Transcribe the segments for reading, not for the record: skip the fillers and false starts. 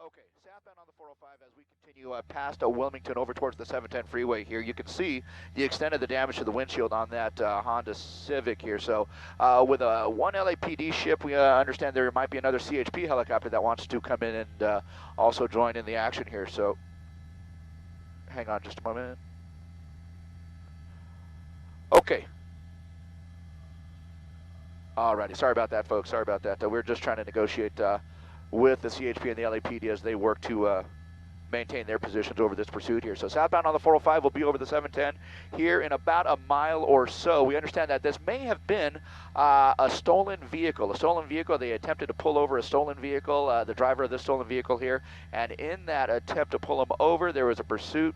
Okay, southbound on the 405 as we continue past Wilmington over towards the 710 freeway here. You can see the extent of the damage to the windshield on that Honda Civic here. So with one LAPD ship, we understand there might be another CHP helicopter that wants to come in and also join in the action here. So hang on just a moment. Okay. Alrighty, sorry about that, folks. Sorry about that. We're just trying to negotiate with the CHP and the LAPD as they work to maintain their positions over this pursuit here. So southbound on the 405 will be over the 710 here in about a mile or so. We understand that this may have been a stolen vehicle. A stolen vehicle. They attempted to pull over a stolen vehicle, the driver of this stolen vehicle here, and in that attempt to pull him over, there was a pursuit.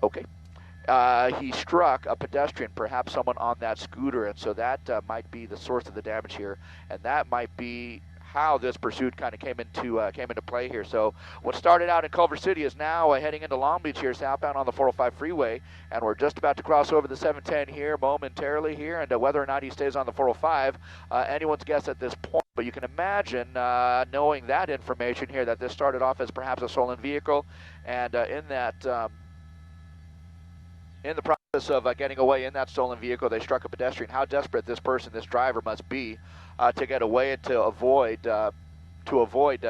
Okay. He struck a pedestrian, perhaps someone on that scooter, and so that might be the source of the damage here, and that might be how this pursuit kind of came into play here. So what started out in Culver City is now heading into Long Beach here, southbound on the 405 freeway, and we're just about to cross over the 710 here momentarily here, and whether or not he stays on the 405, anyone's guess at this point. But you can imagine, knowing that information here, that this started off as perhaps a stolen vehicle, and in the process of getting away in that stolen vehicle, they struck a pedestrian. How desperate this driver must be to get away and to avoid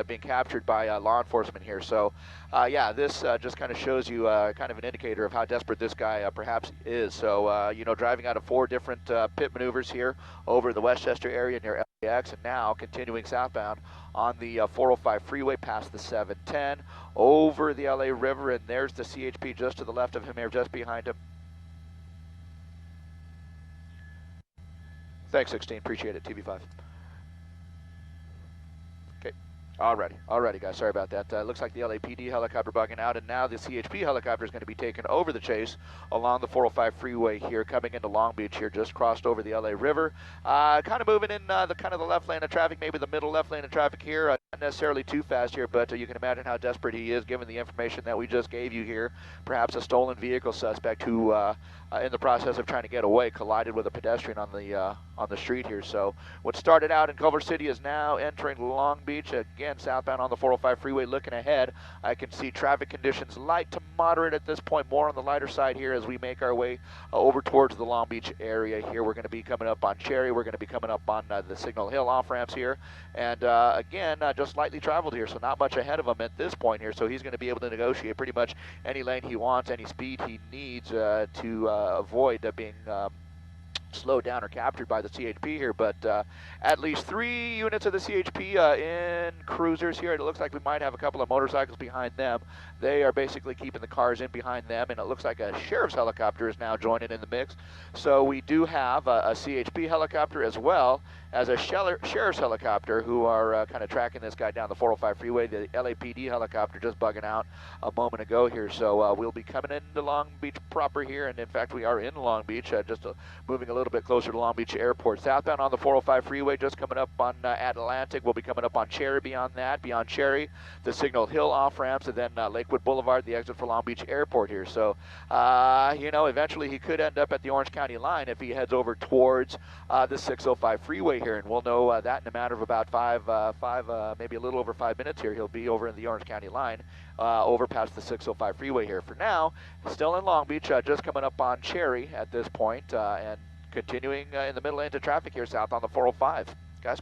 being captured by law enforcement here. So, yeah, this just kind of shows you kind of an indicator of how desperate this guy perhaps is. So, you know, driving out of 4 different pit maneuvers here over the Westchester area near LAX, and now continuing southbound on the 405 freeway past the 710 over the LA River, and there's the CHP just to the left of him here, just behind him. Thanks, 16. Appreciate it. TV5. Okay. Alrighty, guys. Sorry about that. Looks like the LAPD helicopter bugging out, and now the CHP helicopter is going to be taken over the chase along the 405 freeway here, coming into Long Beach here, just crossed over the LA River. Kind of moving in the left lane of traffic, maybe the middle left lane of traffic here. Not necessarily too fast here, but you can imagine how desperate he is given the information that we just gave you here. Perhaps a stolen vehicle suspect who, in the process of trying to get away, collided with a pedestrian on the street here. So what started out in Culver City is now entering Long Beach. Again, southbound on the 405 freeway. Looking ahead, I can see traffic conditions light to moderate at this point, more on the lighter side here as we make our way over towards the Long Beach area here. We're going to be coming up on Cherry. We're going to be coming up on the Signal Hill off-ramps here. And again, just lightly traveled here, so not much ahead of him at this point here. So he's going to be able to negotiate pretty much any lane he wants, any speed he needs to avoid being slowed down or captured by the CHP here. But at least 3 units of the CHP in cruisers here. It looks like we might have a couple of motorcycles behind them. They are basically keeping the cars in behind them, and it looks like a sheriff's helicopter is now joining in the mix. So we do have a CHP helicopter as well as a sheriff's helicopter who are kind of tracking this guy down the 405 freeway. The LAPD helicopter just bugging out a moment ago here. So we'll be coming into Long Beach proper here, and in fact we are in Long Beach, just moving a little bit closer to Long Beach Airport. Southbound on the 405 freeway, just coming up on Atlantic. We'll be coming up on Cherry beyond that. Beyond Cherry, the Signal Hill off-ramps, and then Lakewood Boulevard, the exit for Long Beach Airport here. So, you know, eventually he could end up at the Orange County line if he heads over towards the 605 freeway here, and we'll know that in a matter of about maybe a little over 5 minutes here. He'll be over in the Orange County line, over past the 605 freeway here. For now, still in Long Beach, just coming up on Cherry at this point, and continuing in the middle lane to traffic here south on the 405. Guys?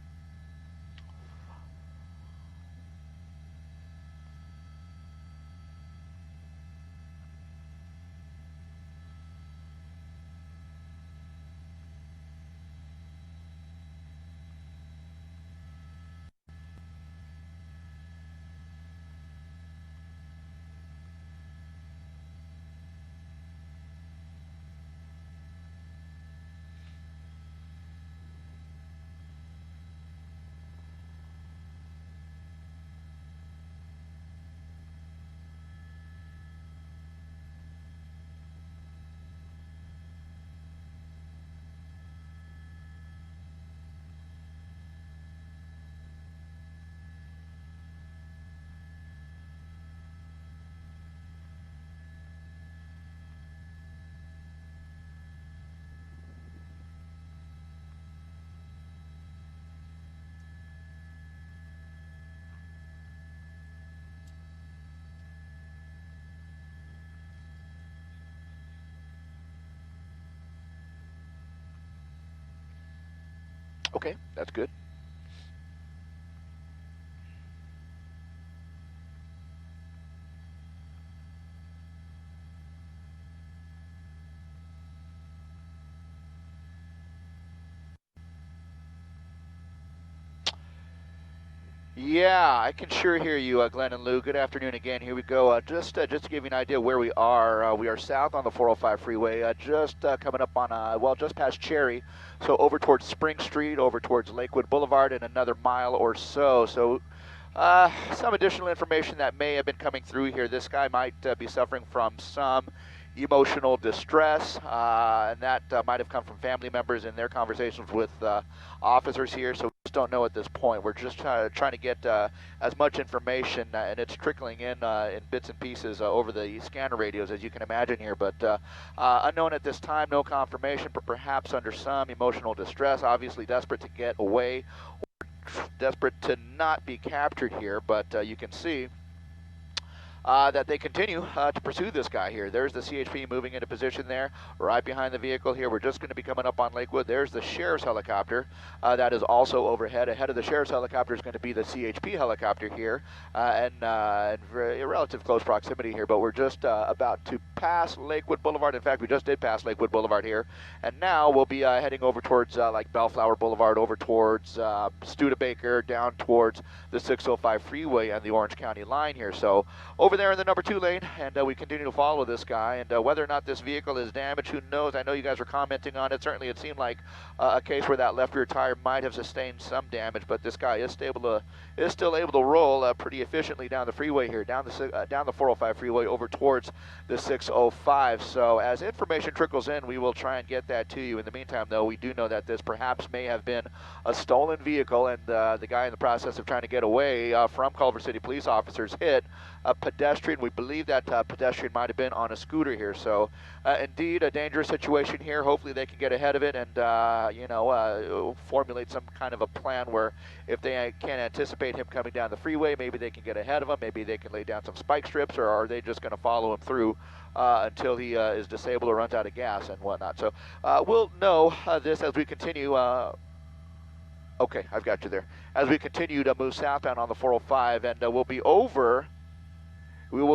Okay, that's good. Yeah, I can sure hear you, Glenn and Lou. Good afternoon again. Here we go. Just to give you an idea where we are south on the 405 freeway, just coming up on, well, just past Cherry, so over towards Spring Street, over towards Lakewood Boulevard, and another mile or so. So some additional information that may have been coming through here. This guy might be suffering from some emotional distress, and that might have come from family members in their conversations with officers here. So we just don't know at this point. We're just trying to get as much information, and it's trickling in bits and pieces over the scanner radios, as you can imagine here. But unknown at this time, no confirmation, but perhaps under some emotional distress, obviously desperate to get away, desperate to not be captured here. But you can see that they continue to pursue this guy here. There's the CHP moving into position there, right behind the vehicle here. We're just going to be coming up on Lakewood. There's the sheriff's helicopter that is also overhead. Ahead of the sheriff's helicopter is going to be the CHP helicopter here, and in relative close proximity here. But we're just about to pass Lakewood Boulevard. In fact, we just did pass Lakewood Boulevard here, and now we'll be heading over towards like Bellflower Boulevard, over towards Studebaker, down towards the 605 freeway and the Orange County line here. So over there in the number 2 lane, and we continue to follow this guy. And whether or not this vehicle is damaged, who knows? I know you guys were commenting on it. Certainly, it seemed like a case where that left rear tire might have sustained some damage, but this guy is still able to roll pretty efficiently down the freeway here, down the 405 freeway over towards the 605. So as information trickles in, we will try and get that to you. In the meantime, though, we do know that this perhaps may have been a stolen vehicle, and the guy in the process of trying to get away from Culver City police officers hit a pedestrian. We believe that pedestrian might have been on a scooter here. So indeed a dangerous situation here. Hopefully they can get ahead of it and formulate some kind of a plan where if they can't anticipate him coming down the freeway, maybe they can get ahead of him. Maybe they can lay down some spike strips, or are they just going to follow him through until he is disabled or runs out of gas and whatnot. So we'll know this as we continue. Okay, I've got you there. As we continue to move southbound on the 405, and we will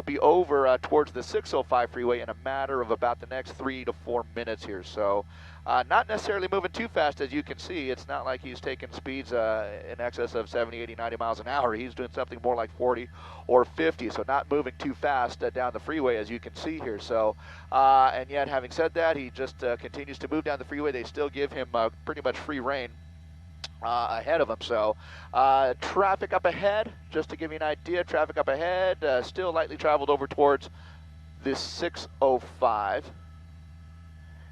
be over towards the 605 freeway in a matter of about the next 3 to 4 minutes here. So not necessarily moving too fast, as you can see. It's not like he's taking speeds in excess of 70, 80, 90 miles an hour. He's doing something more like 40 or 50, so not moving too fast down the freeway, as you can see here. So, and yet, having said that, he just continues to move down the freeway. They still give him pretty much free rein ahead of them. So traffic up ahead, just to give you an idea, traffic up ahead, still lightly traveled over towards this 605.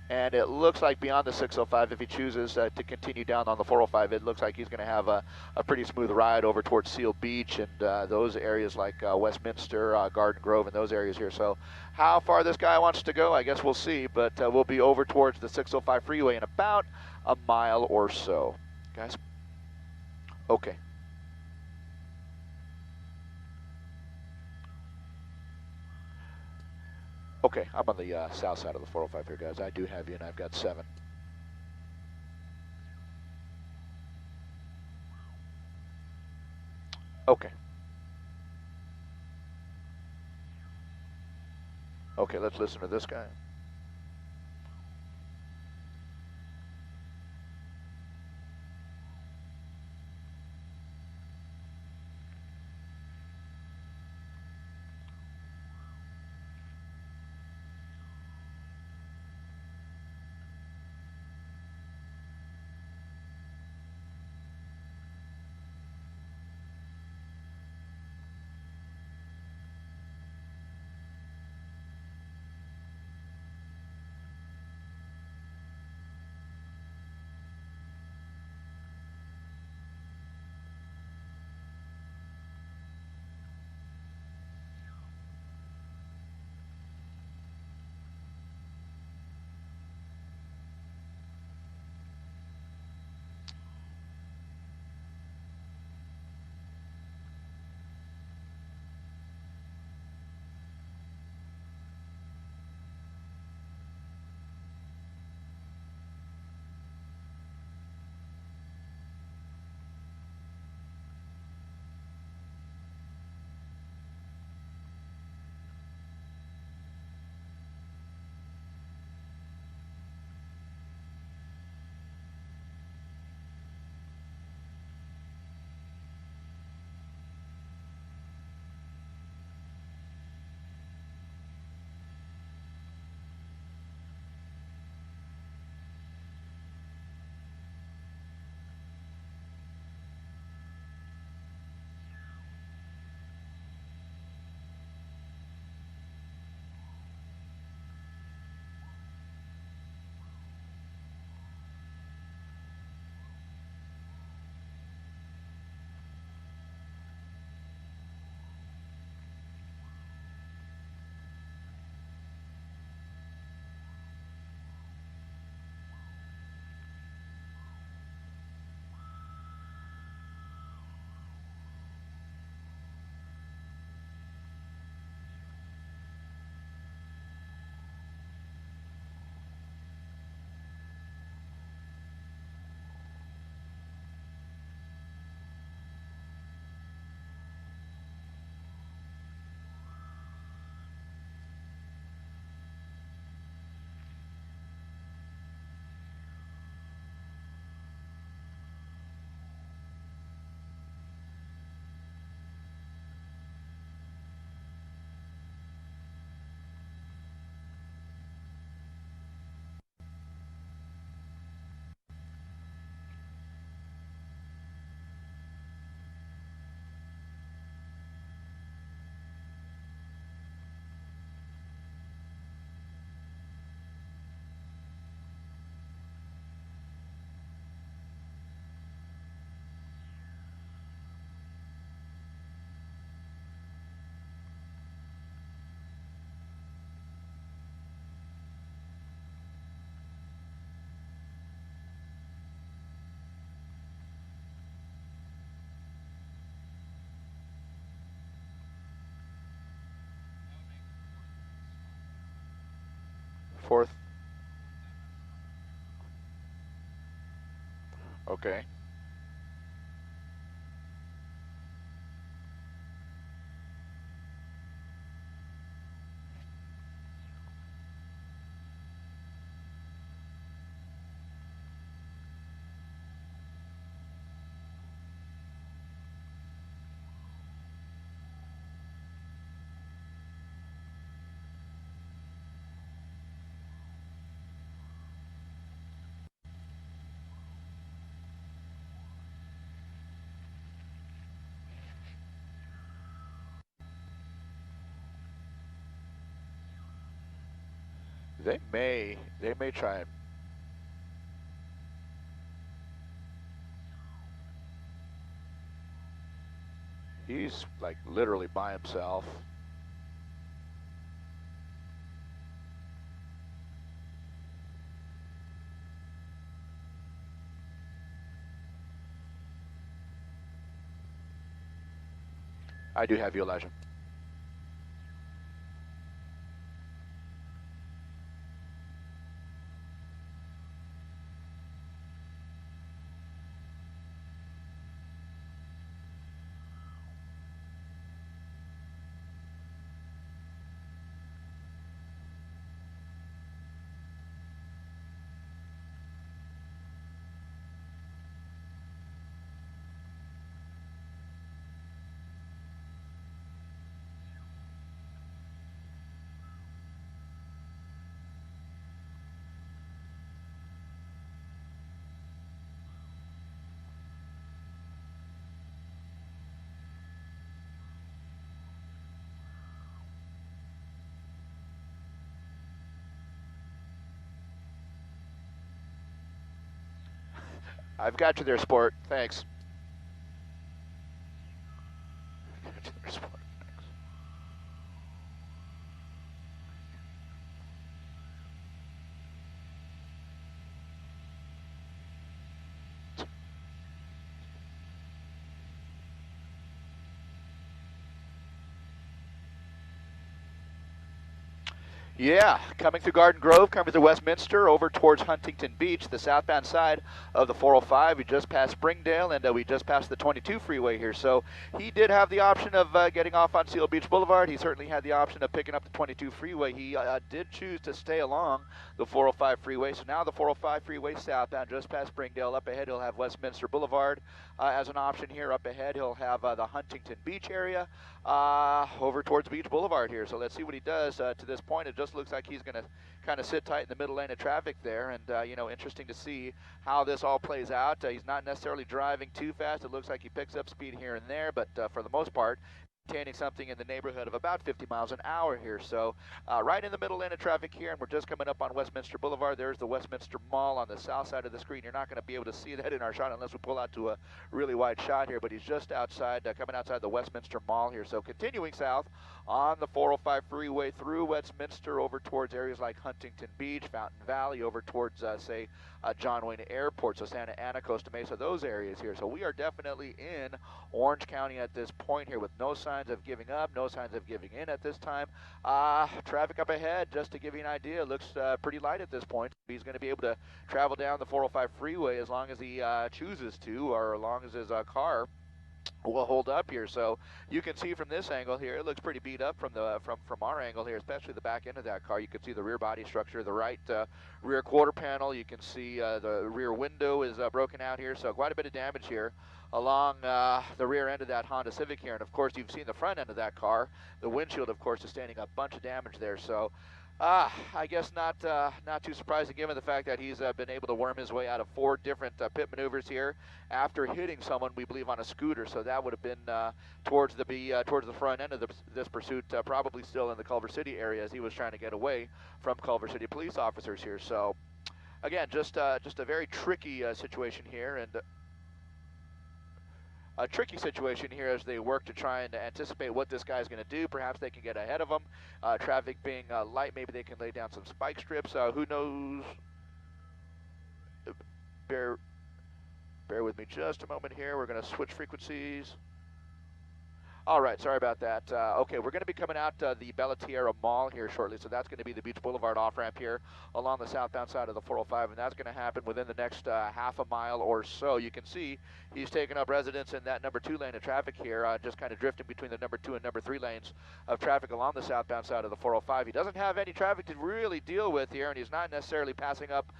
And it looks like beyond the 605, if he chooses to continue down on the 405, it looks like he's going to have a pretty smooth ride over towards Seal Beach and those areas like Westminster, Garden Grove, and those areas here. So how far this guy wants to go, I guess we'll see. But we'll be over towards the 605 freeway in about a mile or so. Guys? Okay. Okay, I'm on the south side of the 405 here, guys. I do have you, and I've got 7. Okay. Okay, let's listen to this guy. 4th. Okay. They may try and. He's like literally by himself. I do have you, Elijah. I've got you there, Sport. Thanks. Got you there, Sport. Thanks. Yeah, coming through Garden Grove, coming through Westminster, over towards Huntington Beach, the southbound side of the 405. We just passed Springdale, and we just passed the 22 freeway here. So he did have the option of getting off on Seal Beach Boulevard. He certainly had the option of picking up the 22 freeway. He did choose to stay along the 405 freeway. So now the 405 freeway southbound, just past Springdale. Up ahead, he'll have Westminster Boulevard as an option here. Up ahead, he'll have the Huntington Beach area over towards Beach Boulevard here. So let's see what he does. To this point, it just looks like he's going to kind of sit tight in the middle lane of traffic there, and you know, interesting to see how this all plays out. He's not necessarily driving too fast. It looks like he picks up speed here and there, but for the most part, maintaining something in the neighborhood of about 50 miles an hour here. So right in the middle lane of traffic here, and we're just coming up on Westminster Boulevard. There's the Westminster Mall on the south side of the screen. You're not going to be able to see that in our shot unless we pull out to a really wide shot here, but he's just outside, coming outside the Westminster Mall here. So continuing south on the 405 freeway through Westminster over towards areas like Huntington Beach, Fountain Valley, over towards, say, John Wayne Airport, so Santa Ana, Costa Mesa, those areas here. So we are definitely in Orange County at this point here with no signs of giving up, no signs of giving in at this time. Traffic up ahead, just to give you an idea, looks pretty light at this point. He's going to be able to travel down the 405 freeway as long as he chooses to, or as long as his car will hold up here. So you can see from this angle here, it looks pretty beat up from the from our angle here, especially the back end of that car. You can see the rear body structure, the right rear quarter panel. You can see the rear window is broken out here, so quite a bit of damage here along the rear end of that Honda Civic here. And of course, you've seen the front end of that car. The windshield, of course, is standing a bunch of damage there. So I guess not too surprising given the fact that he's been able to worm his way out of 4 different pit maneuvers here after hitting someone, we believe, on a scooter. So that would have been towards the front end of this pursuit, probably still in the Culver City area as he was trying to get away from Culver City police officers here. So again, just a very tricky situation here, and a tricky situation here as they work to try and anticipate what this guy's going to do. Perhaps they can get ahead of him. Traffic being light, maybe they can lay down some spike strips. Who knows? Bear with me just a moment here. We're going to switch frequencies. All right, sorry about that. Okay, we're going to be coming out the Bella Tierra Mall here shortly, so that's going to be the Beach Boulevard off-ramp here along the southbound side of the 405, and that's going to happen within the next half a mile or so. You can see he's taking up residence in that number 2 lane of traffic here, just kind of drifting between the number 2 and number 3 lanes of traffic along the southbound side of the 405. He doesn't have any traffic to really deal with here, and he's not necessarily passing up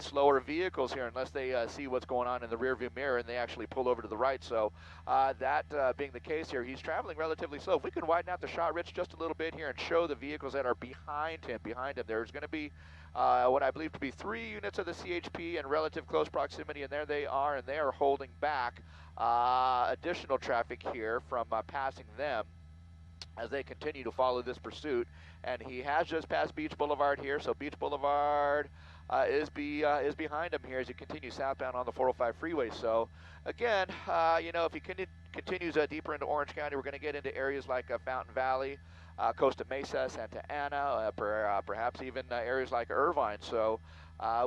slower vehicles here unless they see what's going on in the rearview mirror and they actually pull over to the right. So that being the case here, he's traveling relatively slow. If we can widen out the shot, Rich, just a little bit here and show the vehicles that are behind him. There's going to be what I believe to be 3 units of the CHP in relative close proximity, and there they are, and they are holding back additional traffic here from passing them as they continue to follow this pursuit. And he has just passed Beach Boulevard here, so Beach Boulevard is behind him here as he continues southbound on the 405 freeway. So again, if he continues deeper into Orange County, we're going to get into areas like Fountain Valley, Costa Mesa, Santa Ana, perhaps even areas like Irvine. So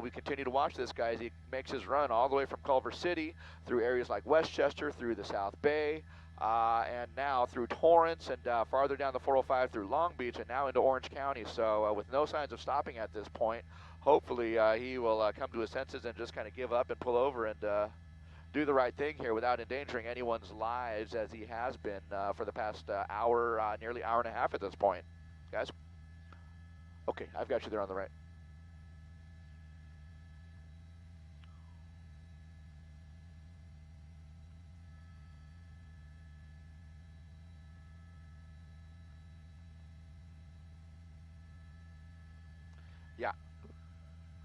we continue to watch this guy as he makes his run all the way from Culver City through areas like Westchester, through the South Bay, and now through Torrance, and farther down the 405 through Long Beach, and now into Orange County. So with no signs of stopping at this point, hopefully he will come to his senses and just kind of give up and pull over and do the right thing here without endangering anyone's lives, as he has been for the past hour, nearly hour and a half at this point. Guys? Okay, I've got you there on the right. Yeah,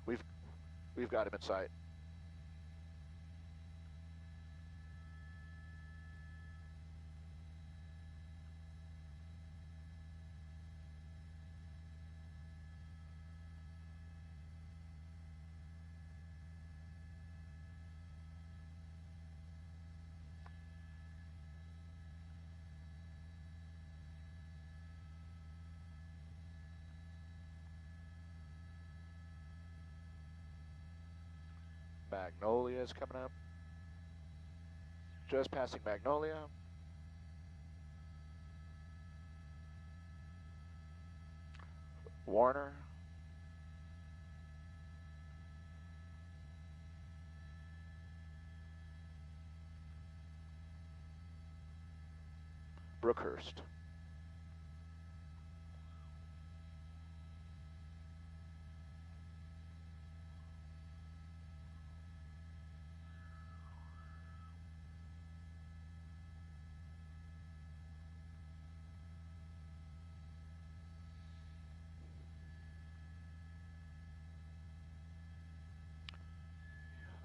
we've got him in sight. Magnolia is coming up. Just passing Magnolia. Warner. Brookhurst.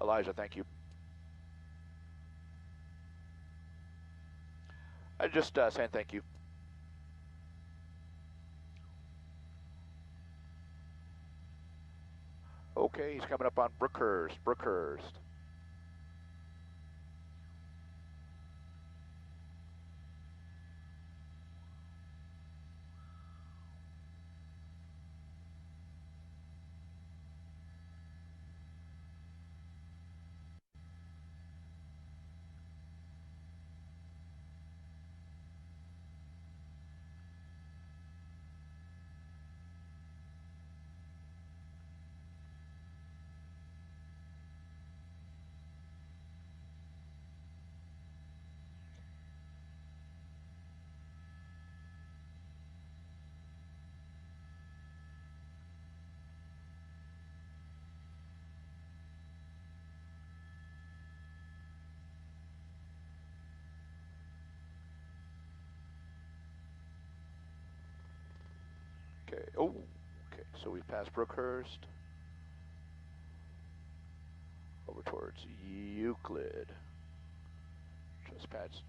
Elijah, thank you. I just saying thank you. Okay, he's coming up on Brookhurst. Okay, okay, so we passed Brookhurst. Over towards Euclid. Just past.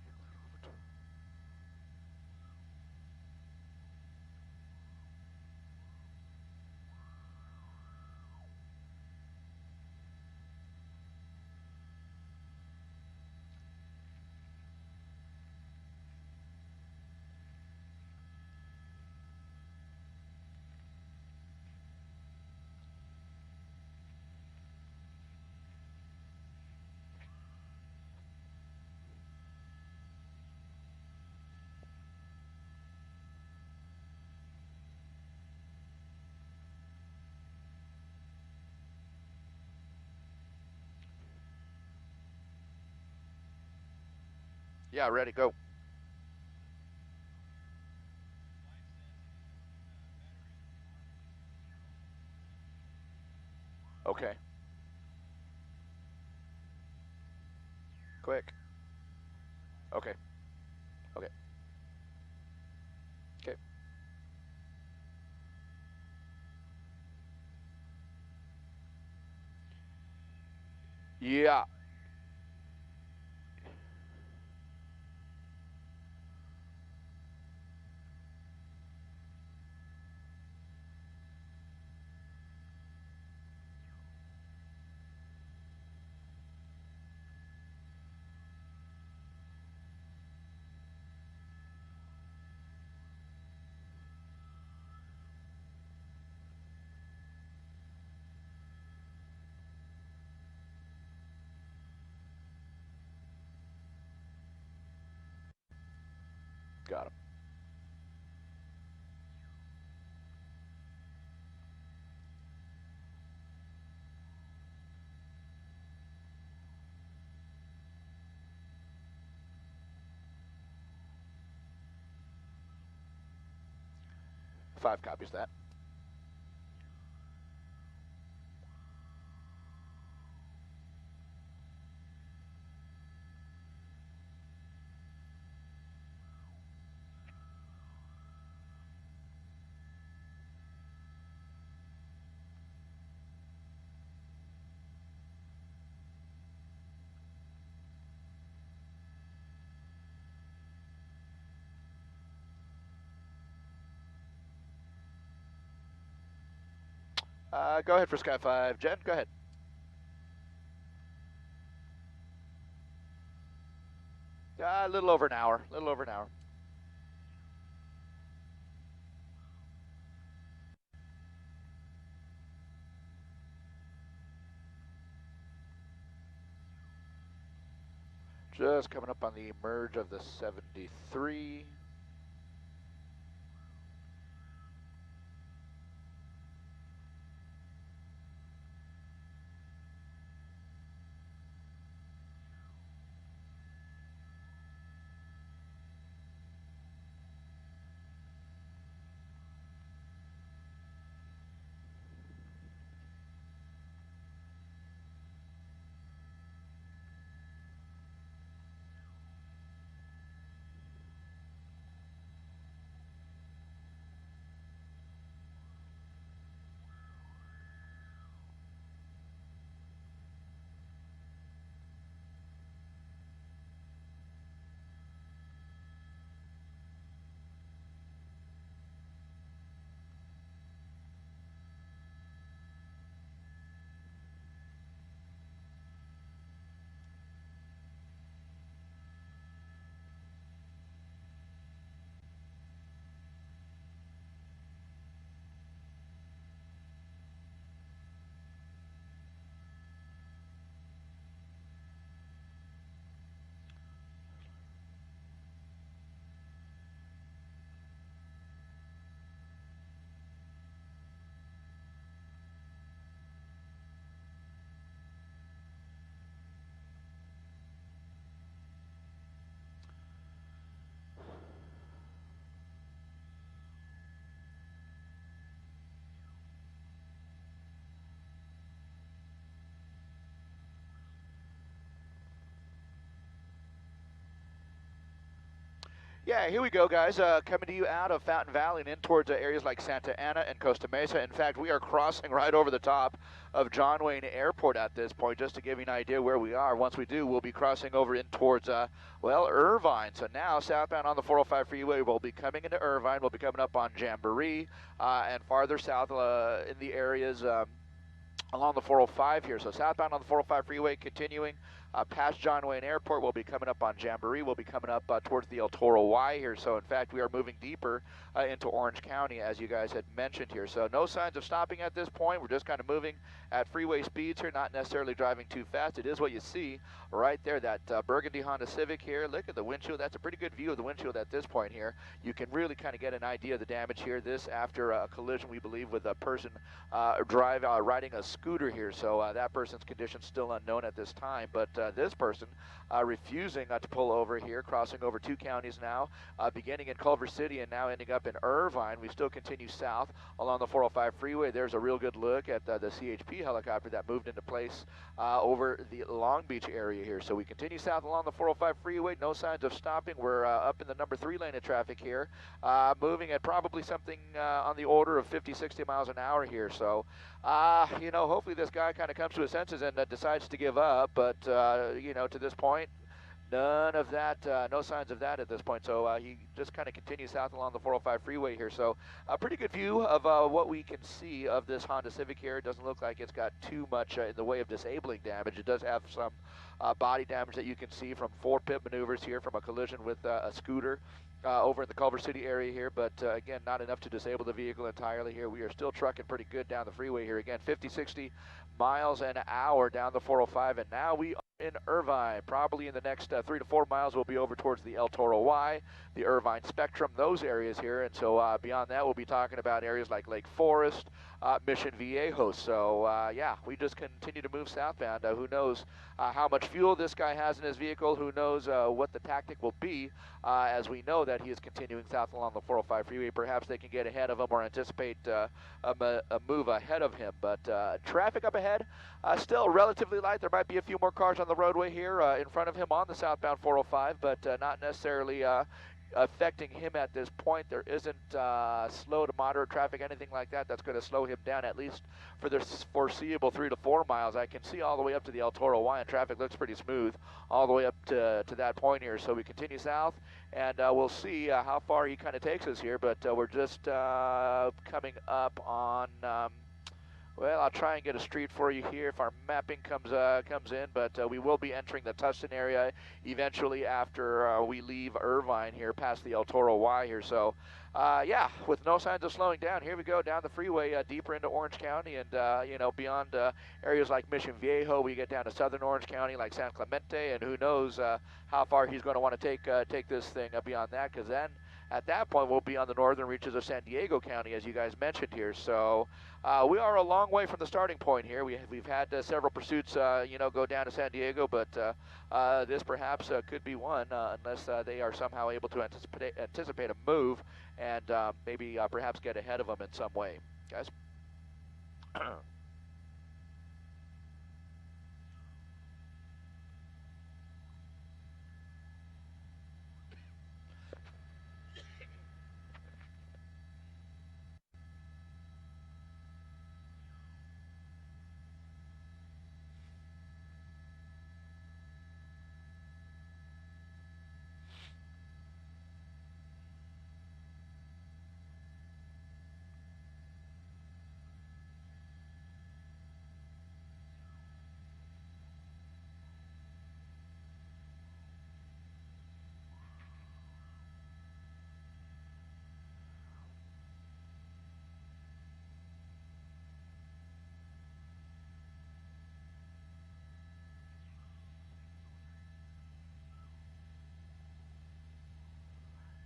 Yeah, ready, go. Okay. Quick. Okay. Okay. Okay. Yeah. Got him. 5 copies that. Go ahead for Sky 5. Jen, go ahead. A little over an hour. A little over an hour. Just coming up on the merge of the 73. Yeah, here we go, guys. Coming to you out of Fountain Valley and in towards areas like Santa Ana and Costa Mesa. In fact, we are crossing right over the top of John Wayne Airport at this point, just to give you an idea where we are. Once we do, we'll be crossing over in towards, well, Irvine. So now, southbound on the 405 freeway, we'll be coming into Irvine. We'll be coming up on Jamboree, and farther south in the areas along the 405 here. So southbound on the 405 freeway, continuing past John Wayne Airport, we'll be coming up on Jamboree. We'll be coming up towards the El Toro Y here. So in fact, we are moving deeper into Orange County, as you guys had mentioned here. So no signs of stopping at this point. We're just kind of moving at freeway speeds here, not necessarily driving too fast. It is what you see right there, that burgundy Honda Civic here. Look at the windshield. That's a pretty good view of the windshield at this point here. You can really kind of get an idea of the damage here. This after a collision, we believe, with a person riding a scooter scooter here, so that person's condition still unknown at this time. But this person refusing to pull over here, crossing over 2 counties now, beginning in Culver City and now ending up in Irvine. We still continue south along the 405 freeway. There's a real good look at the CHP helicopter that moved into place over the Long Beach area here. So we continue south along the 405 freeway. No signs of stopping. We're up in the number 3 lane of traffic here, moving at probably something on the order of 50, 60 miles an hour here. So, you know, hopefully this guy kind of comes to his senses and decides to give up. But, you know, to this point, none of that, no signs of that at this point. So he just kind of continues south along the 405 freeway here. So a pretty good view of what we can see of this Honda Civic here. It doesn't look like it's got too much in the way of disabling damage. It does have some body damage that you can see from 4 pit maneuvers here from a collision with a scooter over in the Culver City area here. But again, not enough to disable the vehicle entirely here. We are still trucking pretty good down the freeway here. Again, 50, 60 miles an hour down the 405, and now we are in Irvine. Probably in the next 3 to 4 miles, we'll be over towards the El Toro Y, the Irvine Spectrum, those areas here. And so beyond that, we'll be talking about areas like Lake Forest, Mission Viejo. So yeah, we just continue to move southbound. Who knows how much fuel this guy has in his vehicle? Who knows what the tactic will be, as we know that he is continuing south along the 405 freeway. Perhaps they can get ahead of him or anticipate a move ahead of him. But traffic up ahead, still relatively light. There might be a few more cars on the roadway here in front of him on the southbound 405, but not necessarily affecting him at this point. There isn't slow to moderate traffic, anything like that, that's going to slow him down, at least for the foreseeable 3 to 4 miles. I can see all the way up to the El Toro Y, and traffic looks pretty smooth all the way up to that point here. So we continue south, and we'll see how far he kind of takes us here, but we're just coming up on... well, I'll try and get a street for you here if our mapping comes in, but we will be entering the Tustin area eventually after we leave Irvine here past the El Toro Y here. So, yeah, with no signs of slowing down, here we go down the freeway deeper into Orange County, and you know, beyond areas like Mission Viejo, we get down to southern Orange County like San Clemente, and who knows how far he's going to want to take this thing beyond that, because then at that point we'll be on the northern reaches of San Diego County, as you guys mentioned here. So we are a long way from the starting point here. We've had several pursuits, you know, go down to San Diego, but this perhaps could be one, unless they are somehow able to anticipate a move and maybe perhaps get ahead of them in some way, guys.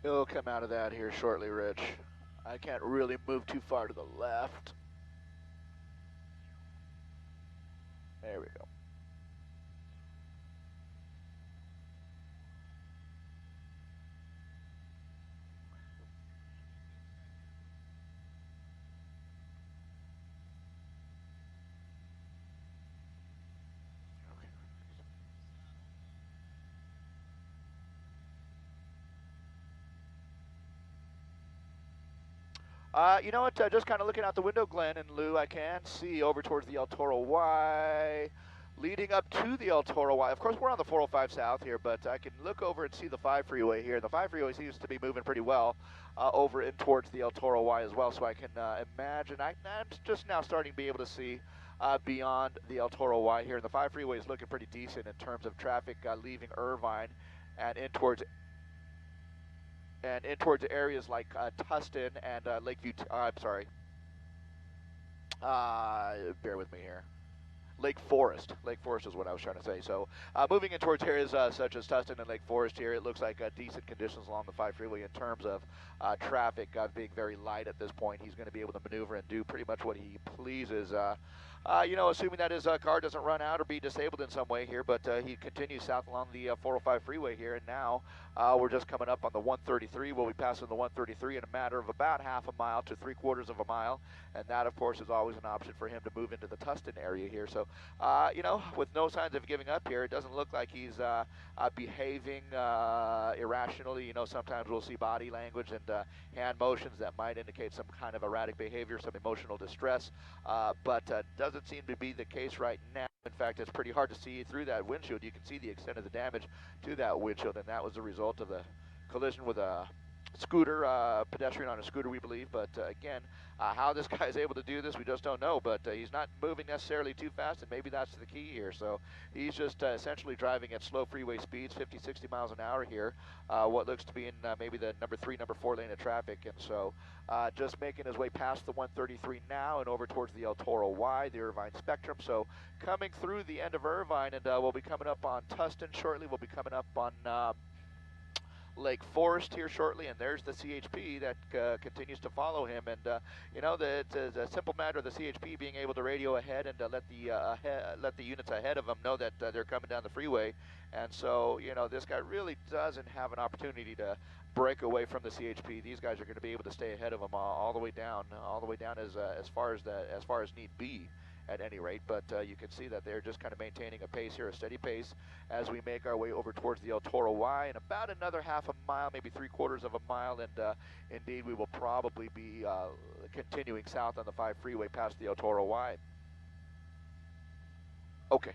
He'll come out of that here shortly, Rich. I can't really move too far to the left. There we go. You know what, just kind of looking out the window, Glenn and Lou, I can see over towards the El Toro Y, leading up to the El Toro Y. Of course, we're on the 405 South here, but I can look over and see the 5 freeway here. The 5 freeway seems to be moving pretty well over in towards the El Toro Y as well, so I can imagine. I'm just now starting to be able to see beyond the El Toro Y here. And the 5 freeway is looking pretty decent in terms of traffic leaving Irvine and in towards areas like Tustin and Lakeview. I'm sorry. Bear with me here. Lake Forest. Lake Forest is what I was trying to say. So moving in towards areas such as Tustin and Lake Forest here, it looks like decent conditions along the 5 freeway in terms of traffic being very light at this point. He's going to be able to maneuver and do pretty much what he pleases assuming that his car doesn't run out or be disabled in some way here, but he continues south along the 405 freeway here, and now we're just coming up on the 133. We'll be passing the 133 in a matter of about half a mile to 3/4 of a mile, and that, of course, is always an option for him to move into the Tustin area here. So, with no signs of giving up here, it doesn't look like he's behaving irrationally. Sometimes we'll see body language and hand motions that might indicate some kind of erratic behavior, some emotional distress, but doesn't seem to be the case right now. In fact, it's pretty hard to see through that windshield. You can see the extent of the damage to that windshield, and that was the result of the collision with a scooter, pedestrian on a scooter, we believe. But again, how this guy is able to do this, we just don't know. But he's not moving necessarily too fast, and maybe that's the key here. So he's just essentially driving at slow freeway speeds, 50, 60 miles an hour here, what looks to be in maybe the number 3, number 4 lane of traffic. And so just making his way past the 133 now and over towards the El Toro Y, the Irvine Spectrum. So coming through the end of Irvine, and we'll be coming up on Tustin shortly. We'll be coming up on Lake Forest here shortly, and there's the CHP that continues to follow him. And it's a simple matter of the CHP being able to radio ahead and let the units ahead of him know that they're coming down the freeway. And so this guy really doesn't have an opportunity to break away from the CHP. These guys are going to be able to stay ahead of him all the way down as far as need be, at any rate. But you can see that they're just kind of maintaining a pace here, a steady pace, as we make our way over towards the El Toro Y, and about another half a mile, maybe 3/4 of a mile, and indeed we will probably be continuing south on the 5 freeway past the El Toro Y. Okay.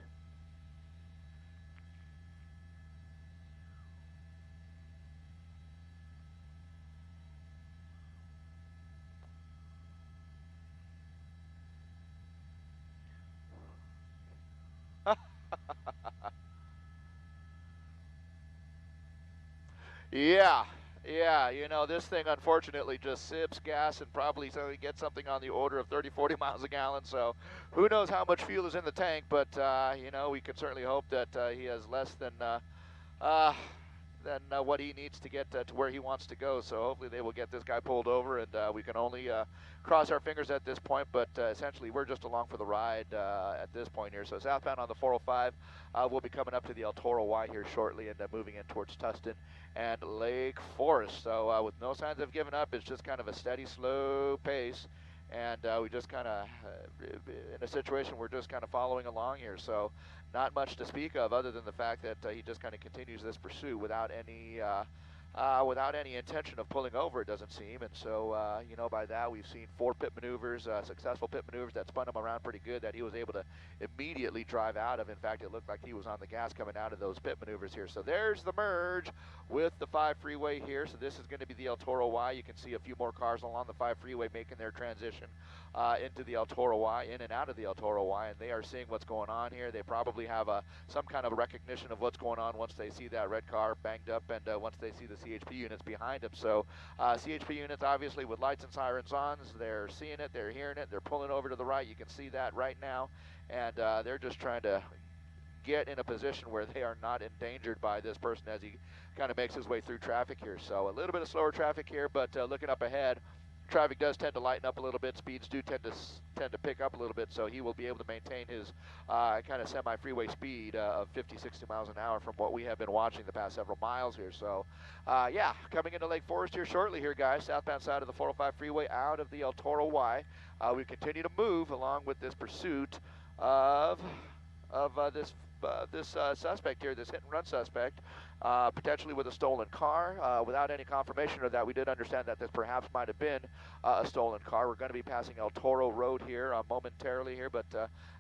Yeah, this thing unfortunately just sips gas and probably gets something on the order of 30, 40 miles a gallon. So who knows how much fuel is in the tank, but, we can certainly hope that he has less than what he needs to get to where he wants to go. So hopefully they will get this guy pulled over, and we can only cross our fingers at this point. But essentially, we're just along for the ride at this point here. So southbound on the 405, we'll be coming up to the El Toro Y here shortly, and moving in towards Tustin and Lake Forest. So with no signs of giving up, it's just kind of a steady, slow pace. And we just kind of, in a situation, we're just kind of following along here. So not much to speak of other than the fact that he just kind of continues this pursuit without any intention of pulling over, it doesn't seem. And so, by that we've seen 4 pit maneuvers, successful pit maneuvers that spun him around pretty good, that he was able to immediately drive out of. In fact, it looked like he was on the gas coming out of those pit maneuvers here. So there's the merge with the 5 freeway here. So this is going to be the El Toro Y. You can see a few more cars along the 5 freeway making their transition into the El Toro Y, in and out of the El Toro Y, and they are seeing what's going on here. They probably have some kind of recognition of what's going on once they see that red car banged up, and once they see the CHP units behind them. So CHP units, obviously, with lights and sirens on, they're seeing it, they're hearing it, they're pulling over to the right. You can see that right now, and they're just trying to get in a position where they are not endangered by this person as he kind of makes his way through traffic here. So a little bit of slower traffic here, but looking up ahead, traffic does tend to lighten up a little bit. Speeds do tend to pick up a little bit, so he will be able to maintain his kind of semi-freeway speed of 50, 60 miles an hour from what we have been watching the past several miles here. So, coming into Lake Forest here shortly here, guys, southbound side of the 405 freeway out of the El Toro Y. We continue to move along with this pursuit of this suspect here, this hit-and-run suspect, potentially with a stolen car. Without any confirmation of that, we did understand that this perhaps might have been a stolen car. We're going to be passing El Toro Road here momentarily here, but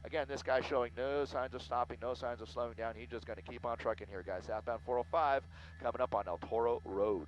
again, this guy's showing no signs of stopping, no signs of slowing down. He's just going to keep on trucking here, guys. Southbound 405 coming up on El Toro Road.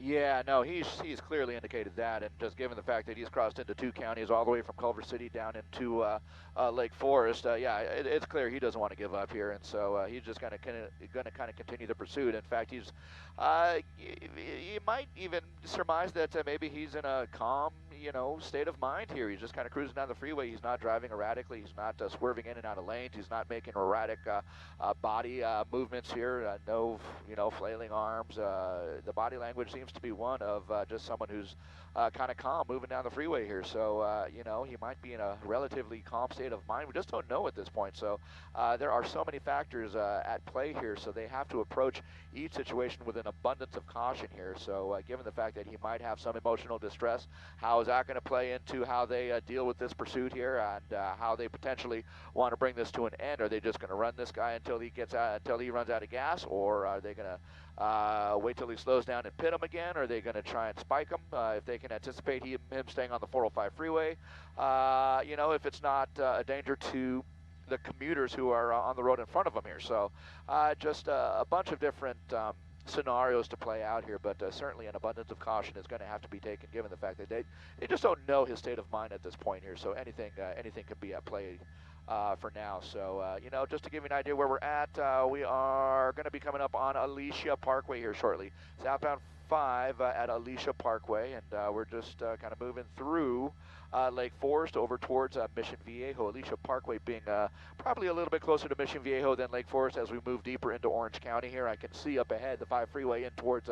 Yeah, no, he's clearly indicated that, and just given the fact that he's crossed into 2 counties all the way from Culver City down into Lake Forest, yeah, it's clear he doesn't want to give up here, and so he's just going to kind of continue the pursuit. In fact, you might even surmise that maybe he's in a calm, state of mind here. He's just kind of cruising down the freeway. He's not driving erratically. He's not swerving in and out of lanes. He's not making erratic body movements here. No, flailing arms. The body language seems to be one of just someone who's kind of calm moving down the freeway here. So, he might be in a relatively calm state of mind. We just don't know at this point. So there are so many factors at play here. So they have to approach each situation with an abundance of caution here. So given the fact that he might have some emotional distress, how is that going to play into how they deal with this pursuit here, and how they potentially want to bring this to an end? Are they just going to run this guy until he runs out of gas, or are they going to wait till he slows down and pit him again? Or are they going to try and spike him if they can anticipate him staying on the 405 freeway? If it's not a danger to the commuters who are on the road in front of them here. So just a bunch of different scenarios to play out here, but certainly an abundance of caution is going to have to be taken given the fact that they just don't know his state of mind at this point here. So anything could be at play for now. So, just to give you an idea where we're at, we are going to be coming up on Alicia Parkway here shortly. Southbound 5 at Alicia Parkway, and we're just kind of moving through Lake Forest over towards Mission Viejo. Alicia Parkway being probably a little bit closer to Mission Viejo than Lake Forest as we move deeper into Orange County here. I can see up ahead the 5 freeway in towards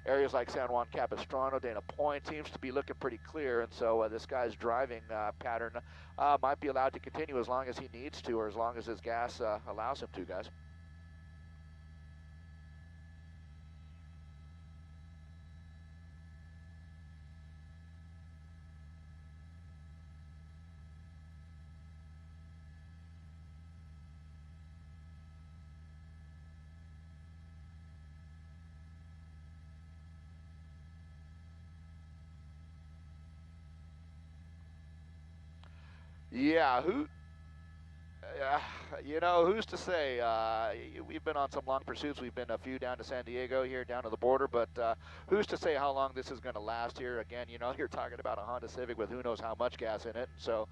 areas like San Juan Capistrano, Dana Point seems to be looking pretty clear, and so this guy's driving pattern might be allowed to continue as long as he needs to, or as long as his gas allows him to, guys. Yeah, who's to say? We've been on some long pursuits. We've been a few down to San Diego here, down to the border, but who's to say how long this is going to last here? Again, you're talking about a Honda Civic with who knows how much gas in it, and so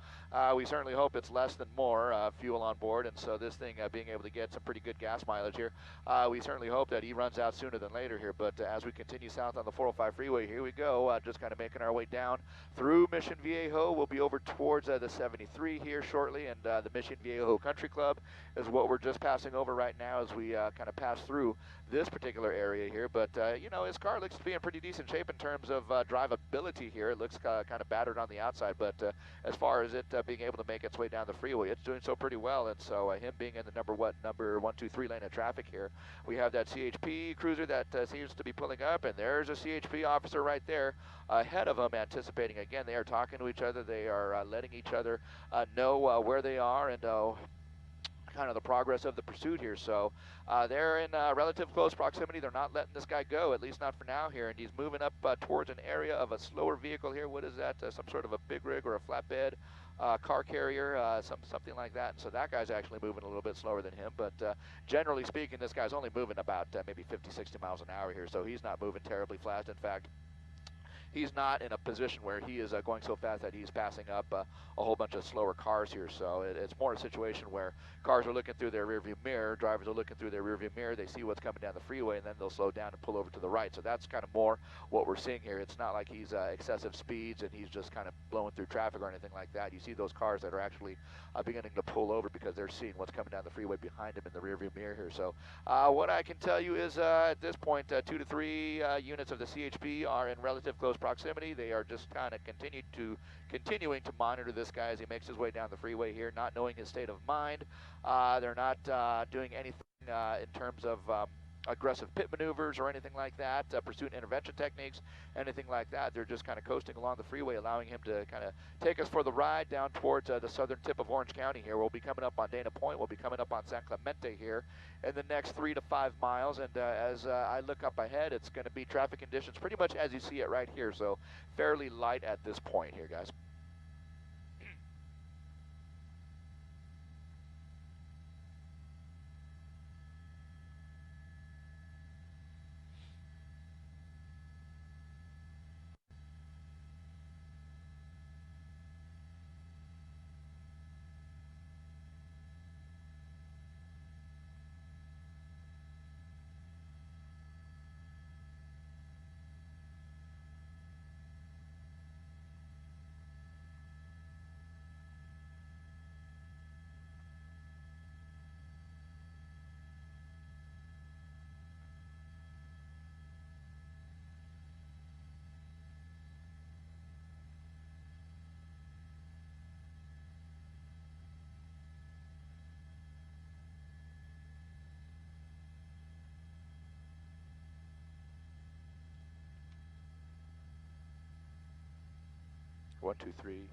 we certainly hope it's less than more fuel on board, and so this thing being able to get some pretty good gas mileage here, we certainly hope that he runs out sooner than later here. But as we continue south on the 405 freeway, here we go, just kind of making our way down through Mission Viejo. We'll be over towards the 73 here shortly, and the Mission Viejo Country Club is what we're just passing over right now as we kind of pass through this particular area here. But, his car looks to be in pretty decent shape in terms of drivability here. It looks kind of battered on the outside, but as far as it being able to make its way down the freeway, it's doing so pretty well. And so him being in the number 1, 2, 3 lane of traffic here, we have that CHP cruiser that seems to be pulling up, and there's a CHP officer right there ahead of them, anticipating. Again, they are talking to each other. They are letting each other know where they are and kind of the progress of the pursuit here. So they're in relative close proximity. They're not letting this guy go, at least not for now here, and he's moving up towards an area of a slower vehicle here. What is that? Some sort of a big rig or a flatbed car carrier, something like that. And so that guy's actually moving a little bit slower than him, but generally speaking, this guy's only moving about maybe 50, 60 miles an hour here, so he's not moving terribly fast. In fact, he's not in a position where he is going so fast that he's passing up a whole bunch of slower cars here. So it's more a situation where cars are looking through their rearview mirror, drivers are looking through their rearview mirror, they see what's coming down the freeway, and then they'll slow down and pull over to the right. So that's kind of more what we're seeing here. It's not like he's excessive speeds and he's just kind of blowing through traffic or anything like that. You see those cars that are actually beginning to pull over because they're seeing what's coming down the freeway behind them in the rearview mirror here. So what I can tell you is at this point, 2 to 3 units of the CHP are in relative close proximity. They are just kind of continuing to monitor this guy as he makes his way down the freeway here, not knowing his state of mind. They're not doing anything in terms of aggressive pit maneuvers or anything like that, pursuit intervention techniques, anything like that. They're just kind of coasting along the freeway, allowing him to kind of take us for the ride down towards the southern tip of Orange County here. We'll be coming up on Dana Point. We'll be coming up on San Clemente here in the next 3 to 5 miles. And as I look up ahead, it's going to be traffic conditions pretty much as you see it right here. So fairly light at this point here, guys. 123.20.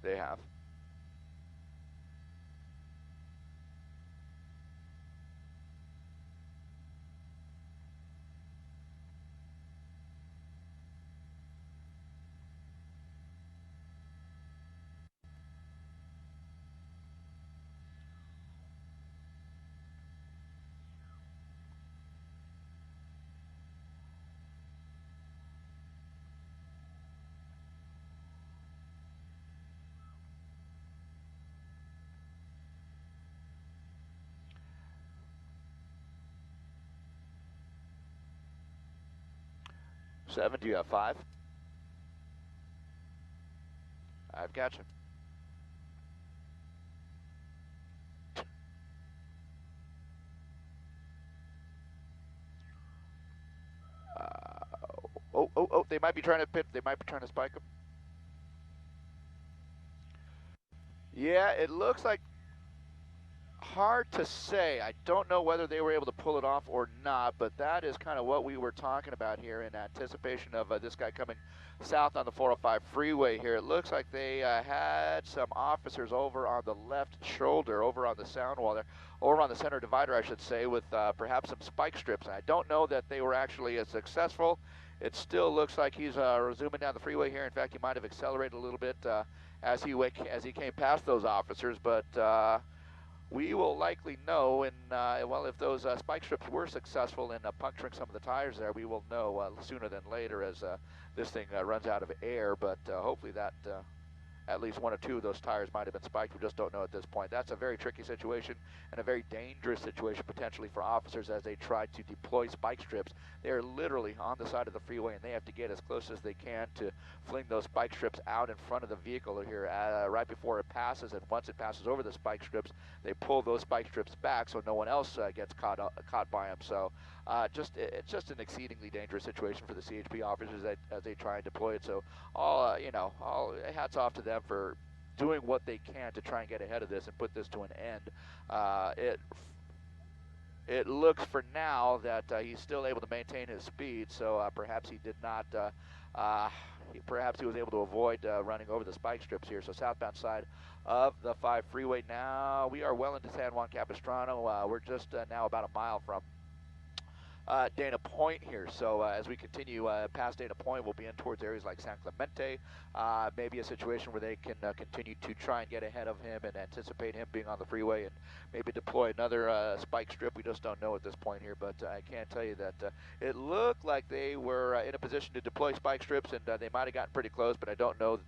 They have. Seven, do you have 5? I've got you. Oh, they might be trying to pit, they might be trying to spike him. Yeah, it looks like, hard to say. I don't know whether they were able to pull it off or not, but that is kind of what we were talking about here in anticipation of this guy coming south on the 405 freeway here. It looks like they had some officers over on the left shoulder, over on the sound wall there, over on the center divider, I should say, with perhaps some spike strips. And I don't know that they were actually as successful. It still looks like he's zooming down the freeway here. In fact, he might have accelerated a little bit as he came past those officers, but we will likely know, and well, if those spike strips were successful in puncturing some of the tires there, we will know sooner than later as this thing runs out of air. But hopefully that at least one or two of those tires might have been spiked. We just don't know at this point. That's a very tricky situation and a very dangerous situation potentially for officers as they try to deploy spike strips. They're literally on the side of the freeway, and they have to get as close as they can to fling those spike strips out in front of the vehicle here right before it passes. And once it passes over the spike strips, they pull those spike strips back so no one else gets caught by them. So it's just an exceedingly dangerous situation for the CHP officers as they try and deploy it. So all hats off to them for doing what they can to try and get ahead of this and put this to an end. It looks for now that he's still able to maintain his speed, so perhaps he did not. Perhaps he was able to avoid running over the spike strips here. So southbound side of the 5 freeway now. We are well into San Juan Capistrano. We're just now about a mile from Dana Point here. So as we continue past Dana Point, we'll be in towards areas like San Clemente. Maybe a situation where they can continue to try and get ahead of him and anticipate him being on the freeway and maybe deploy another spike strip. We just don't know at this point here, but I can tell you that it looked like they were in a position to deploy spike strips, and they might have gotten pretty close, but I don't know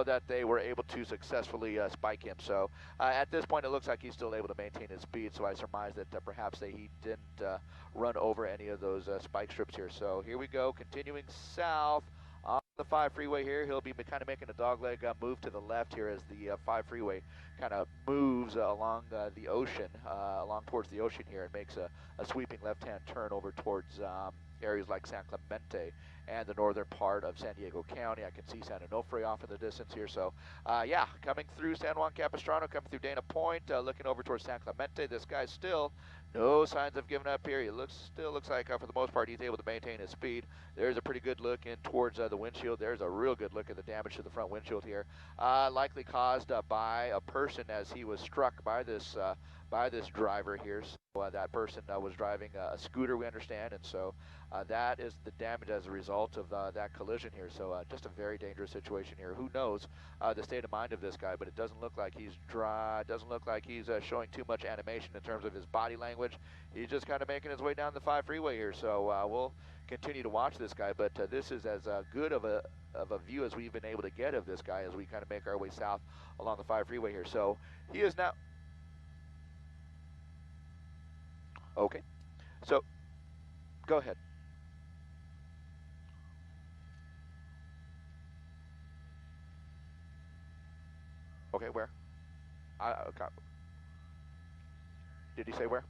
that they were able to successfully spike him. So at this point, it looks like he's still able to maintain his speed. So I surmise that perhaps he didn't run over any of those spike strips here. So here we go, continuing south on the 5 freeway here. He'll be kind of making a dogleg move to the left here as the 5 freeway kind of moves along the ocean, along towards the ocean here, and makes a sweeping left-hand turn over towards areas like San Clemente and the northern part of San Diego County. I can see San Onofre off in the distance here. So yeah, coming through San Juan Capistrano, coming through Dana Point, looking over towards San Clemente. This guy's still no signs of giving up here. He still looks like for the most part he's able to maintain his speed. There's a pretty good look in towards the windshield. There's a real good look at the damage to the front windshield here, likely caused by a person as he was struck by this driver here. So that person was driving a scooter, we understand, and so that is the damage as a result of that collision here. So just a very dangerous situation here. Who knows the state of mind of this guy, but it doesn't look like he's dry. It doesn't look like he's showing too much animation in terms of his body language. He's just kind of making his way down the 5 freeway here. So we'll continue to watch this guy, but this is as good of a view as we've been able to get of this guy as we kind of make our way south along the 5 freeway here. So he is now... Okay, so go ahead. Okay, where? Okay. Did he say where?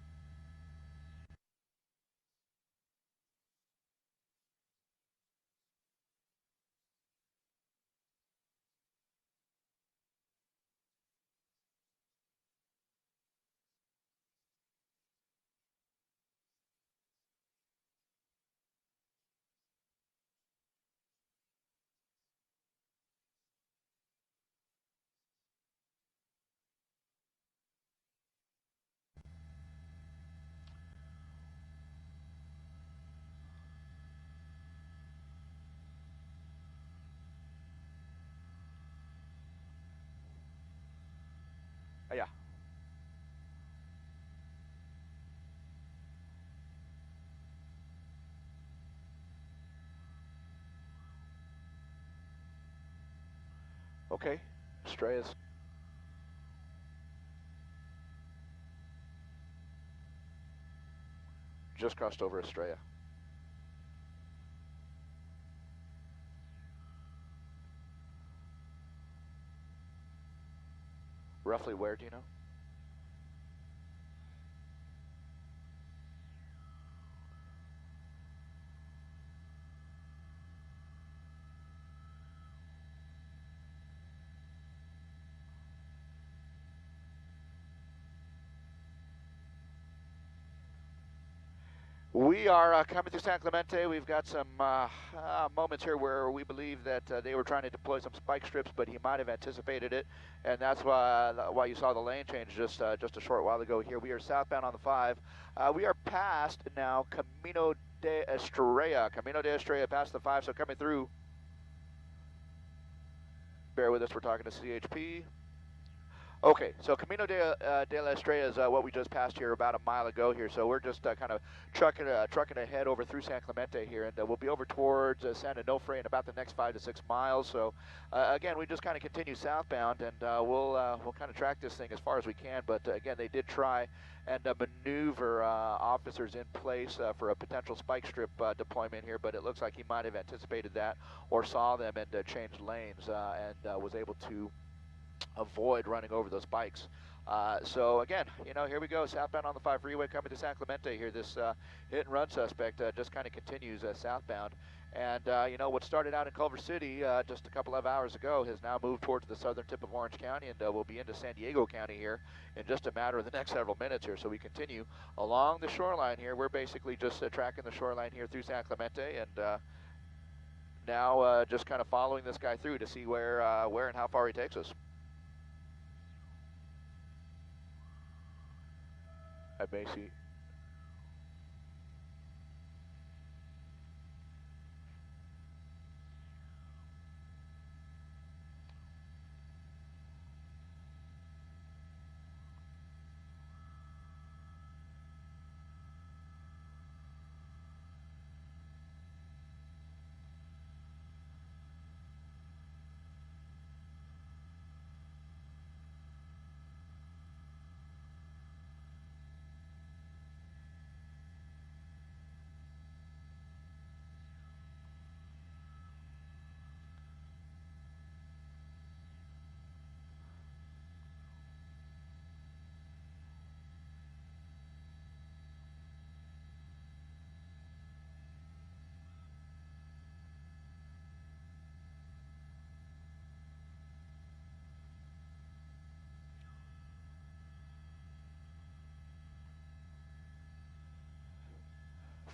Yeah. Okay, Estrellas. Just crossed over Estrella. Roughly where, do you know? We are coming through San Clemente. We've got some moments here where we believe that they were trying to deploy some spike strips, but he might have anticipated it, and that's why you saw the lane change just a short while ago here. We are southbound on the 5. We are past now Camino de Estrella. Camino de Estrella past the 5, so coming through. Bear with us, we're talking to CHP. Okay, so Camino de la Estrella is what we just passed here about a mile ago here. So we're just kind of trucking ahead over through San Clemente here, and we'll be over towards San Onofre in about the next 5 to 6 miles. So again, we just kind of continue southbound, and we'll kind of track this thing as far as we can. But again, they did try and maneuver officers in place for a potential spike strip deployment here, but it looks like he might have anticipated that or saw them and changed lanes and was able to avoid running over those bikes. So again, here we go, southbound on the 5 freeway coming to San Clemente here. This hit and run suspect just kind of continues southbound. And what started out in Culver City just a couple of hours ago has now moved towards the southern tip of Orange County, and will be into San Diego County here in just a matter of the next several minutes here. So we continue along the shoreline here. We're basically just tracking the shoreline here through San Clemente, and now just kind of following this guy through to see where and how far he takes us. I may see.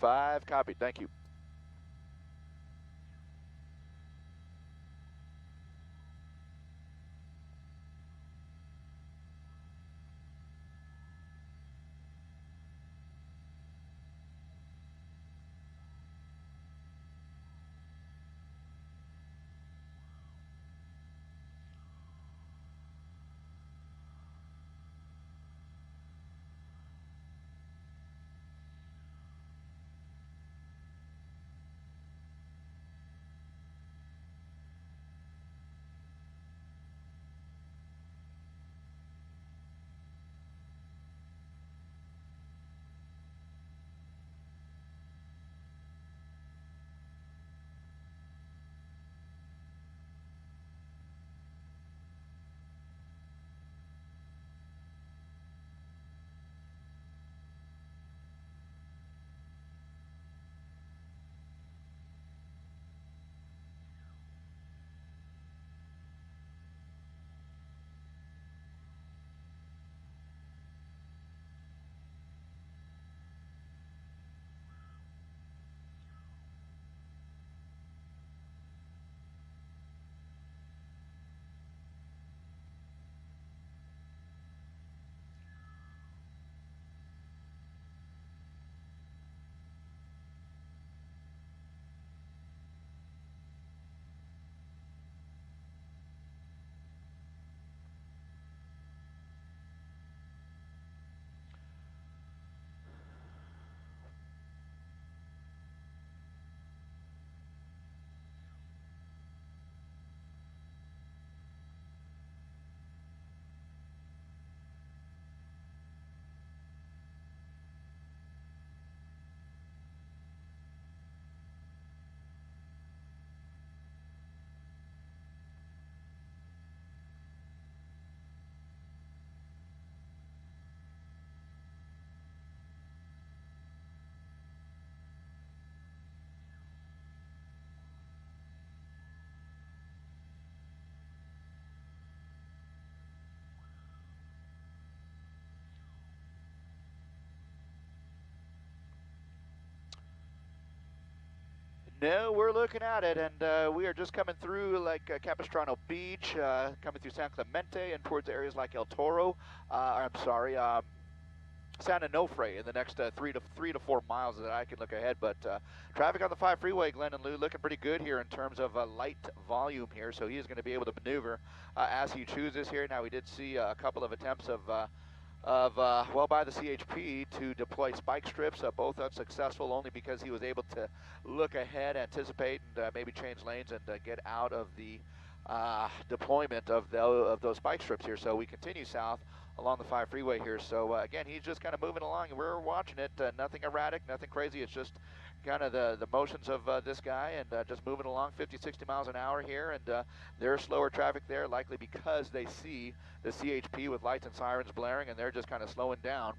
Five, copied. Thank you. No, we're looking at it, and we are just coming through like Capistrano Beach, coming through San Clemente and towards areas like El Toro. I'm sorry, Santa Onofre in the next 3 to 4 miles that I can look ahead. But traffic on the 5 freeway, Glenn and Lou, looking pretty good here in terms of light volume here. So he is going to be able to maneuver as he chooses here. Now we did see a couple of attempts of well, by the CHP to deploy spike strips, both unsuccessful, only because he was able to look ahead, anticipate, and maybe change lanes and get out of the deployment of those spike strips here. So we continue south along the 5 freeway here. So again, he's just kind of moving along, and we're watching it. Nothing erratic, nothing crazy. It's just kind of the motions of this guy, and just moving along 50, 60 miles an hour here. And there's slower traffic there, likely because they see the CHP with lights and sirens blaring, and they're just kind of slowing down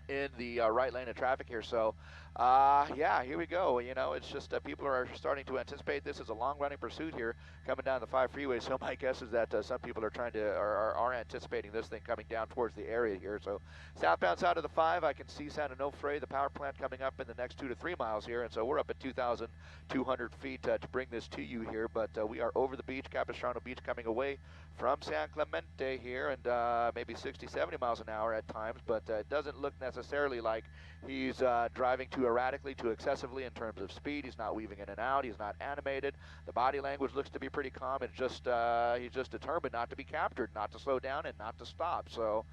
in the right lane of traffic here. So yeah, here we go. You know, it's just people are starting to anticipate this as a long-running pursuit here coming down the 5 freeway. So my guess is that some people are trying to are anticipating this thing coming down towards the area here. So southbound side of the 5, I can see Santa Onofre, the power plant, coming up in the next 2 to 3 miles here, and so we're up at 2,200 feet to bring this to you here. But we are over the beach, Capistrano Beach, coming away from San Clemente here, and maybe 60, 70 miles an hour at times, but it doesn't look necessarily like he's driving too erratically, too excessively in terms of speed. He's not weaving in and out. He's not animated. The body language looks to be pretty calm. It's just he's just determined not to be captured, not to slow down, and not to stop. So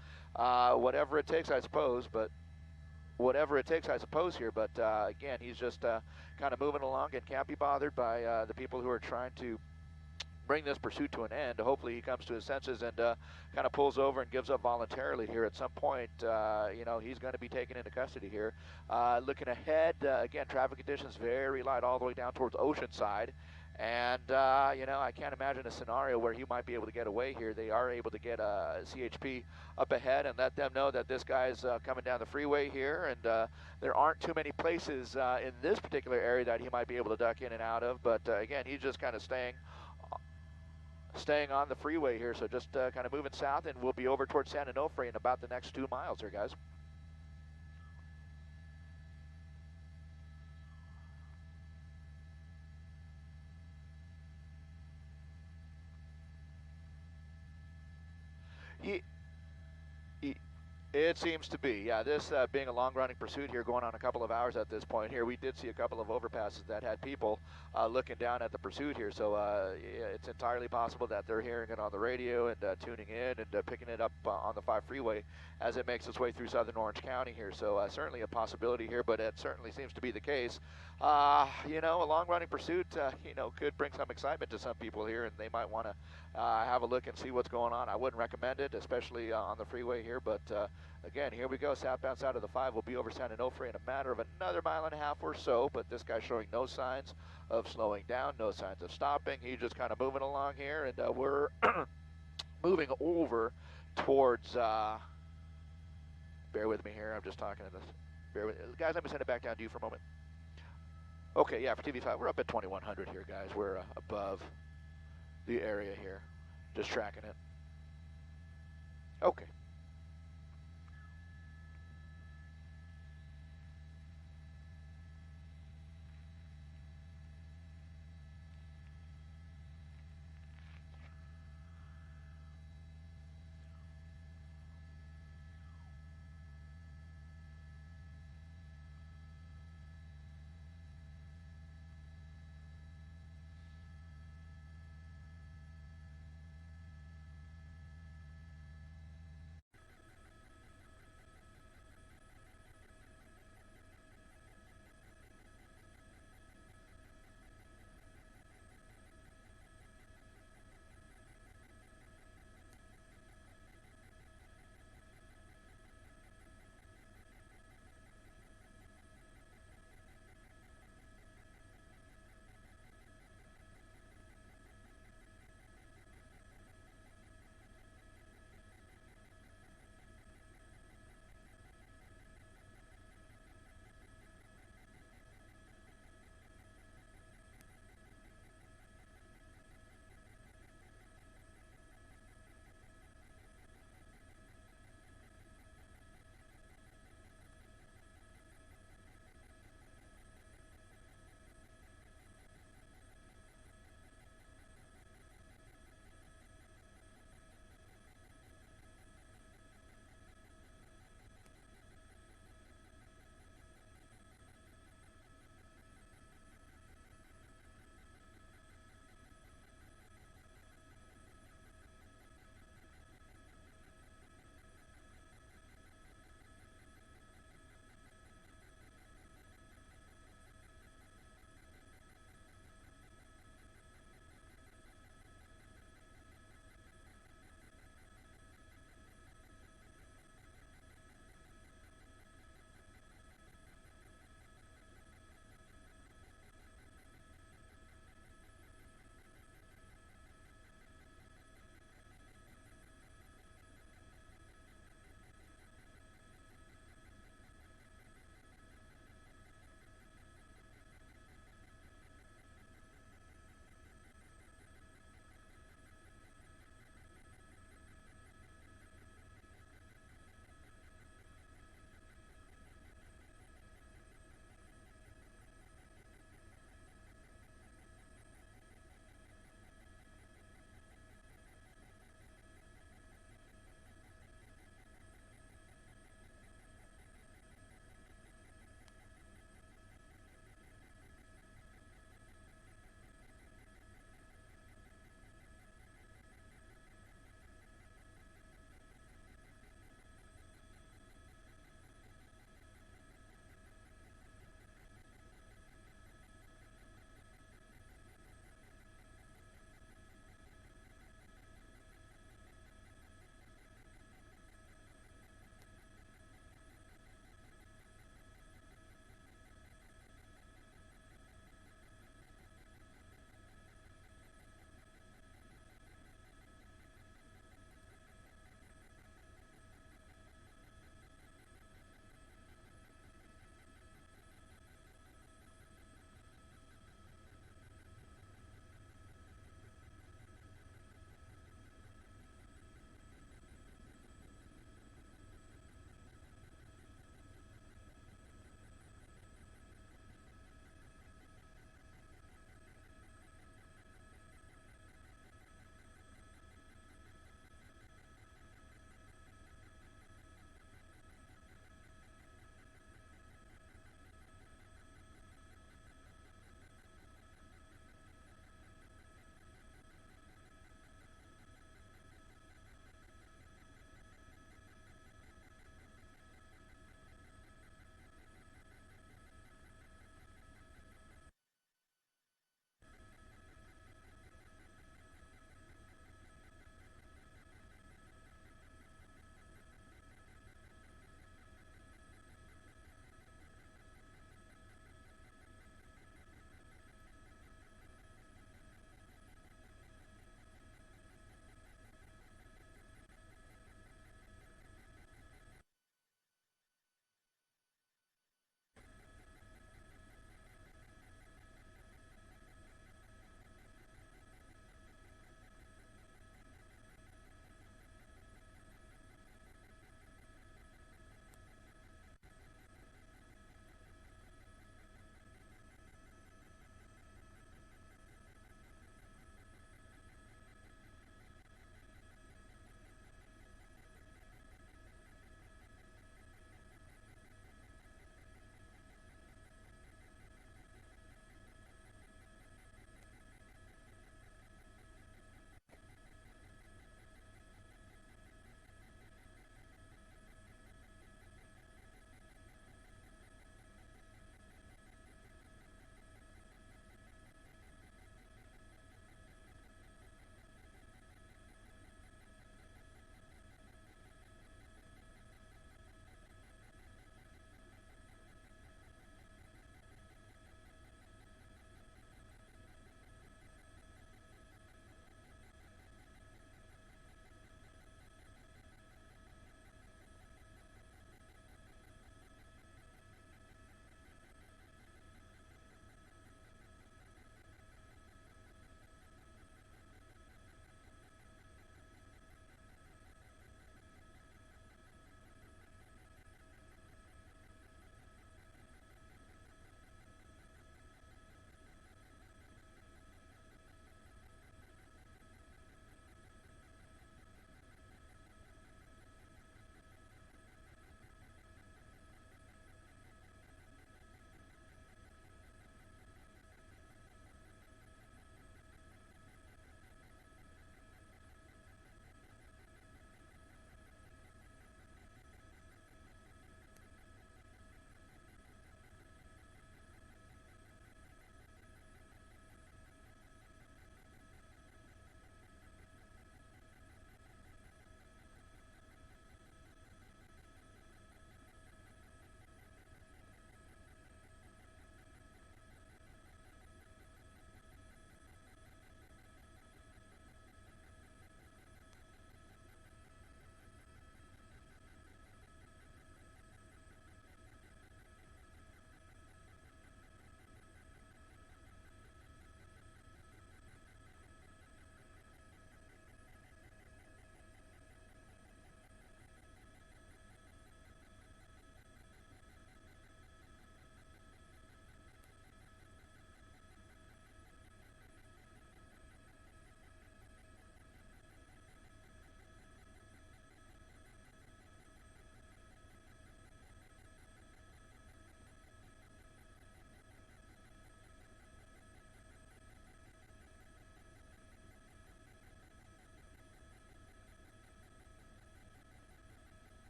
whatever it takes, I suppose. But whatever it takes, I suppose here. But again, he's just kind of moving along and can't be bothered by the people who are trying to bring this pursuit to an end. Hopefully he comes to his senses and kind of pulls over and gives up voluntarily here at some point. You know, he's going to be taken into custody here. Looking ahead, again, traffic conditions very light all the way down towards Oceanside. And, you know, I can't imagine a scenario where he might be able to get away here. They are able to get a CHP up ahead and let them know that this guy's coming down the freeway here. And there aren't too many places in this particular area that he might be able to duck in and out of. But, again, he's just kind of staying on the freeway here, so just kind of moving south, and we'll be over towards Santa Onofre in about the next 2 miles here, guys. It seems to be, yeah. This being a long-running pursuit here, going on a couple of hours at this point here, we did see a couple of overpasses that had people looking down at the pursuit here. So yeah, it's entirely possible that they're hearing it on the radio and tuning in and picking it up on the 5 freeway as it makes its way through southern Orange County here. So certainly a possibility here, but it certainly seems to be the case. You know, a long-running pursuit, you know, could bring some excitement to some people here, and they might want to have a look and see what's going on. I wouldn't recommend it, especially on the freeway here, but again, here we go, southbound side of the 5. We'll be over Santa Onofre in a matter of another mile and a half or so, but this guy's showing no signs of slowing down, no signs of stopping. He's just kind of moving along here, and we're moving over towards, bear with me here, I'm just talking to this, bear with, guys, let me send it back down to you for a moment. Okay, yeah, for TV5, we're up at 2100 here, guys. We're above the area here, just tracking it. Okay.